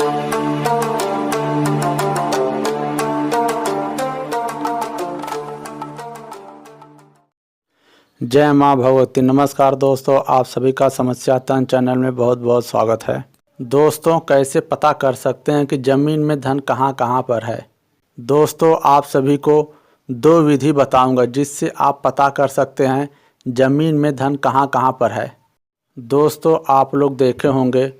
जय माँ भगवती। नमस्कार दोस्तों, आप सभी का समस्या तंत्र चैनल में बहुत बहुत स्वागत है। दोस्तों, कैसे पता कर सकते हैं कि ज़मीन में धन कहाँ कहाँ पर है। दोस्तों, आप सभी को दो विधि बताऊंगा जिससे आप पता कर सकते हैं ज़मीन में धन कहाँ कहाँ पर है। दोस्तों, आप लोग देखे होंगे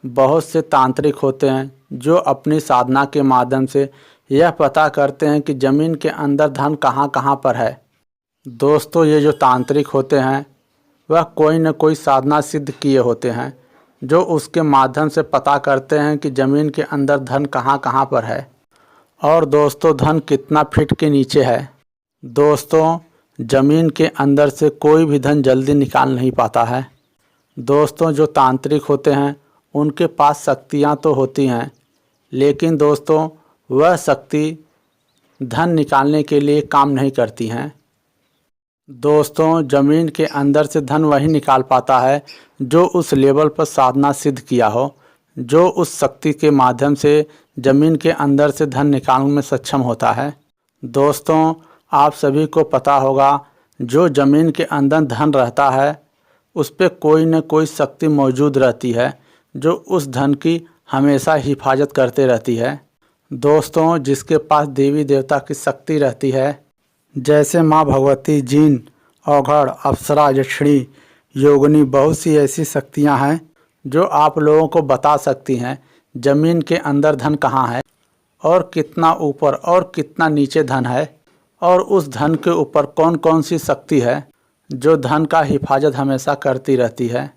बहुत से तांत्रिक होते हैं जो अपनी साधना के माध्यम से यह पता करते हैं कि ज़मीन के अंदर धन कहाँ कहाँ पर है। दोस्तों, ये जो तांत्रिक होते हैं वह कोई न कोई साधना सिद्ध किए होते हैं जो उसके माध्यम से पता करते हैं कि ज़मीन के अंदर धन कहाँ कहाँ पर है और दोस्तों धन कितना फीट के नीचे है। दोस्तों, ज़मीन के अंदर से कोई भी धन जल्दी निकाल नहीं पाता है। दोस्तों, जो तांत्रिक होते हैं उनके पास शक्तियाँ तो होती हैं, लेकिन दोस्तों वह शक्ति धन निकालने के लिए काम नहीं करती हैं। दोस्तों, ज़मीन के अंदर से धन वही निकाल पाता है जो उस लेवल पर साधना सिद्ध किया हो, जो उस शक्ति के माध्यम से ज़मीन के अंदर से धन निकालने में सक्षम होता है। दोस्तों, आप सभी को पता होगा जो ज़मीन के अंदर धन रहता है उस पर कोई न कोई शक्ति मौजूद रहती है जो उस धन की हमेशा हिफाजत करते रहती है। दोस्तों, जिसके पास देवी देवता की शक्ति रहती है, जैसे माँ भगवती, जीन, औघड़, अप्सरा, यक्षिणी, योगिनी, बहुत सी ऐसी शक्तियाँ हैं जो आप लोगों को बता सकती हैं ज़मीन के अंदर धन कहाँ है और कितना ऊपर और कितना नीचे धन है और उस धन के ऊपर कौन कौन सी शक्ति है जो धन का हिफाजत हमेशा करती रहती है।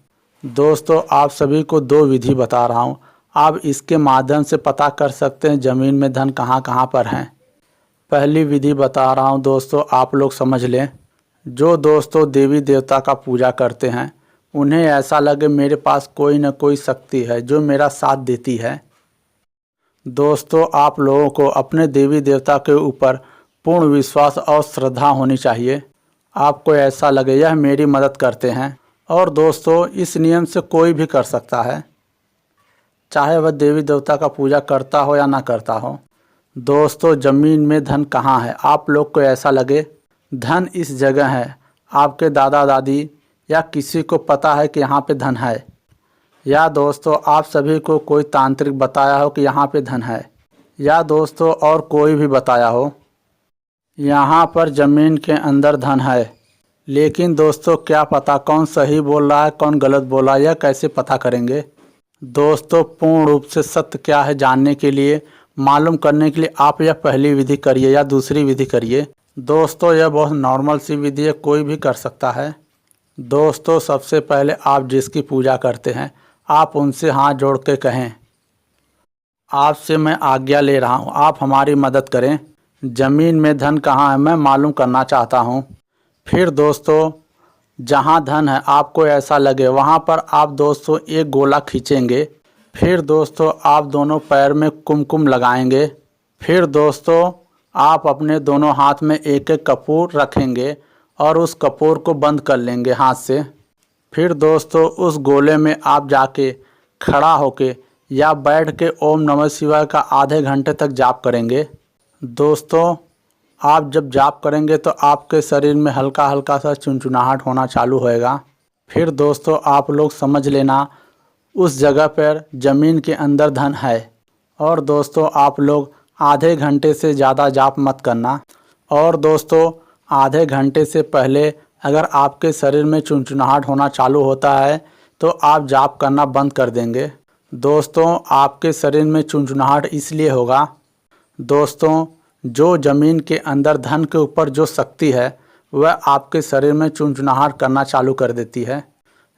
दोस्तों, आप सभी को दो विधि बता रहा हूँ, आप इसके माध्यम से पता कर सकते हैं ज़मीन में धन कहाँ कहाँ पर हैं। पहली विधि बता रहा हूँ दोस्तों, आप लोग समझ लें। जो दोस्तों देवी देवता का पूजा करते हैं उन्हें ऐसा लगे मेरे पास कोई न कोई शक्ति है जो मेरा साथ देती है। दोस्तों, आप लोगों को अपने देवी देवता के ऊपर पूर्ण विश्वास और श्रद्धा होनी चाहिए। आपको ऐसा लगे यह मेरी मदद करते हैं। और दोस्तों, इस नियम से कोई भी कर सकता है, चाहे वह देवी देवता का पूजा करता हो या ना करता हो। दोस्तों, ज़मीन में धन कहाँ है, आप लोग को ऐसा लगे धन इस जगह है, आपके दादा दादी या किसी को पता है कि यहाँ पे धन है, या दोस्तों आप सभी को कोई तांत्रिक बताया हो कि यहाँ पे धन है, या दोस्तों और कोई भी बताया हो यहाँ पर ज़मीन के अंदर धन है, लेकिन दोस्तों क्या पता कौन सही बोल रहा है कौन गलत बोल रहा है, यह कैसे पता करेंगे। दोस्तों, पूर्ण रूप से सत्य क्या है जानने के लिए, मालूम करने के लिए आप यह पहली विधि करिए या दूसरी विधि करिए। दोस्तों, यह बहुत नॉर्मल सी विधि है, कोई भी कर सकता है। दोस्तों, सबसे पहले आप जिसकी पूजा करते हैं आप उनसे हाथ जोड़ के कहें, आपसे मैं आज्ञा ले रहा हूँ, आप हमारी मदद करें, ज़मीन में धन कहाँ है मैं मालूम करना चाहता हूँ। फिर दोस्तों, जहाँ धन है आपको ऐसा लगे वहाँ पर आप दोस्तों एक गोला खींचेंगे। फिर दोस्तों आप दोनों पैर में कुमकुम लगाएंगे। फिर दोस्तों आप अपने दोनों हाथ में एक एक कपूर रखेंगे और उस कपूर को बंद कर लेंगे हाथ से। फिर दोस्तों उस गोले में आप जाके खड़ा होके या बैठ के ओम नमः शिवाय का आधे घंटे तक जाप करेंगे। दोस्तों, आप जब जाप करेंगे तो आपके शरीर में हल्का हल्का सा चुनचुनाहट होना चालू होएगा। फिर दोस्तों आप लोग समझ लेना उस जगह पर ज़मीन के अंदर धन है। और दोस्तों आप लोग आधे घंटे से ज़्यादा जाप मत करना। और दोस्तों आधे घंटे से पहले अगर आपके शरीर में चुनचुनाहट होना चालू होता है तो आप जाप करना बंद कर देंगे। दोस्तों आपके शरीर में चुनचुनाहट इसलिए होगा, दोस्तों जो ज़मीन के अंदर धन के ऊपर जो शक्ति है वह आपके शरीर में चुनचुनाहट करना चालू कर देती है।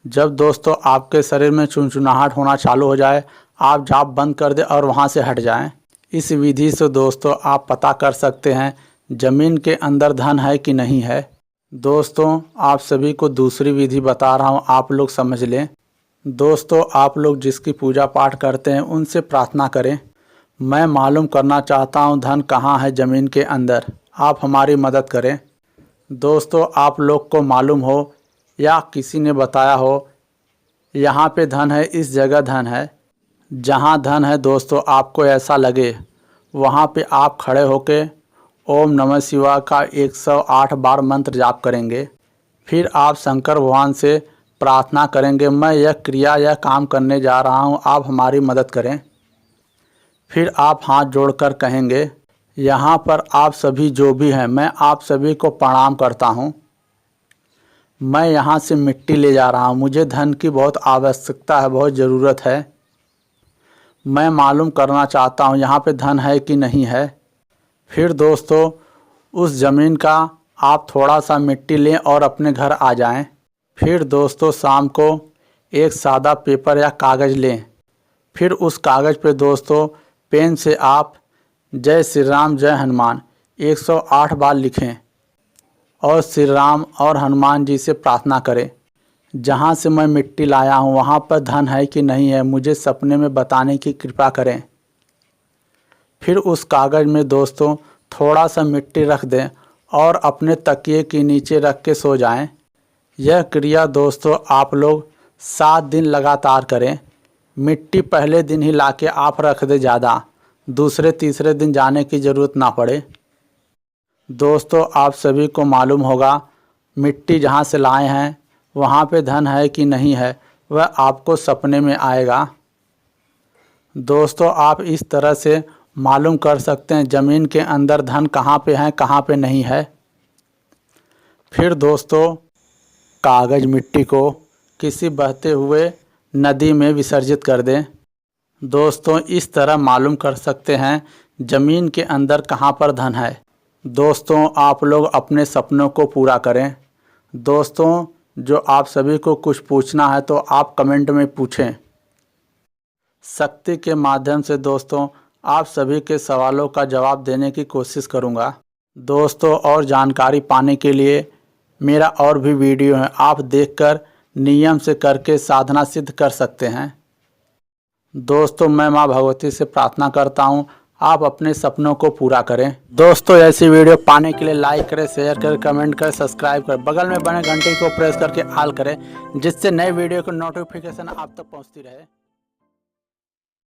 जब दोस्तों आपके शरीर में चुनचुनाहट होना चालू हो जाए आप जाप बंद कर दें और वहाँ से हट जाएं। इस विधि से दोस्तों आप पता कर सकते हैं ज़मीन के अंदर धन है कि नहीं है। दोस्तों आप सभी को दूसरी विधि बता रहा हूँ, आप लोग समझ लें। दोस्तों आप लोग जिसकी पूजा पाठ करते हैं उनसे प्रार्थना करें, मैं मालूम करना चाहता हूँ धन कहाँ है ज़मीन के अंदर, आप हमारी मदद करें। दोस्तों आप लोग को मालूम हो या किसी ने बताया हो यहाँ पे धन है, इस जगह धन है, जहाँ धन है दोस्तों, आपको ऐसा लगे वहाँ पे आप खड़े होके ओम नमः शिवाय का 108 बार मंत्र जाप करेंगे। फिर आप शंकर भगवान से प्रार्थना करेंगे, मैं यह क्रिया यह काम करने जा रहा हूँ, आप हमारी मदद करें। फिर आप हाथ जोड़कर कहेंगे, यहाँ पर आप सभी जो भी हैं, मैं आप सभी को प्रणाम करता हूँ। मैं यहाँ से मिट्टी ले जा रहा हूँ, मुझे धन की बहुत आवश्यकता है, बहुत ज़रूरत है। मैं मालूम करना चाहता हूँ यहाँ पे धन है कि नहीं है। फिर दोस्तों उस ज़मीन का आप थोड़ा सा मिट्टी लें और अपने घर आ जाएं। फिर दोस्तों शाम को एक सादा पेपर या कागज़ लें। फिर उस कागज़ पे दोस्तों पेन से आप जय श्री राम जय हनुमान 108 बार लिखें और श्री राम और हनुमान जी से प्रार्थना करें, जहाँ से मैं मिट्टी लाया हूँ वहाँ पर धन है कि नहीं है, मुझे सपने में बताने की कृपा करें। फिर उस कागज़ में दोस्तों थोड़ा सा मिट्टी रख दें और अपने तकिए के नीचे रख के सो जाएं। यह क्रिया दोस्तों आप लोग 7 दिन लगातार करें। मिट्टी पहले दिन ही लाके आप रख दें ज़्यादा, दूसरे तीसरे दिन जाने की ज़रूरत ना पड़े। दोस्तों आप सभी को मालूम होगा मिट्टी जहाँ से लाए हैं वहाँ पे धन है कि नहीं है, वह आपको सपने में आएगा। दोस्तों आप इस तरह से मालूम कर सकते हैं ज़मीन के अंदर धन कहाँ पे है कहाँ पे नहीं है। फिर दोस्तों कागज़ मिट्टी को किसी बहते हुए नदी में विसर्जित कर दें। दोस्तों इस तरह मालूम कर सकते हैं ज़मीन के अंदर कहाँ पर धन है। दोस्तों आप लोग अपने सपनों को पूरा करें। दोस्तों जो आप सभी को कुछ पूछना है तो आप कमेंट में पूछें। शक्ति के माध्यम से दोस्तों आप सभी के सवालों का जवाब देने की कोशिश करूंगा। दोस्तों और जानकारी पाने के लिए मेरा और भी वीडियो है, आप देखकर नियम से करके साधना सिद्ध कर सकते हैं। दोस्तों मैं माँ भगवती से प्रार्थना करता हूँ आप अपने सपनों को पूरा करें। दोस्तों ऐसी वीडियो पाने के लिए लाइक करें, शेयर करें, कमेंट करें, सब्सक्राइब करें, बगल में बने घंटे को प्रेस करके ऑल करें, जिससे नए वीडियो की नोटिफिकेशन आप तक पहुँचती रहे।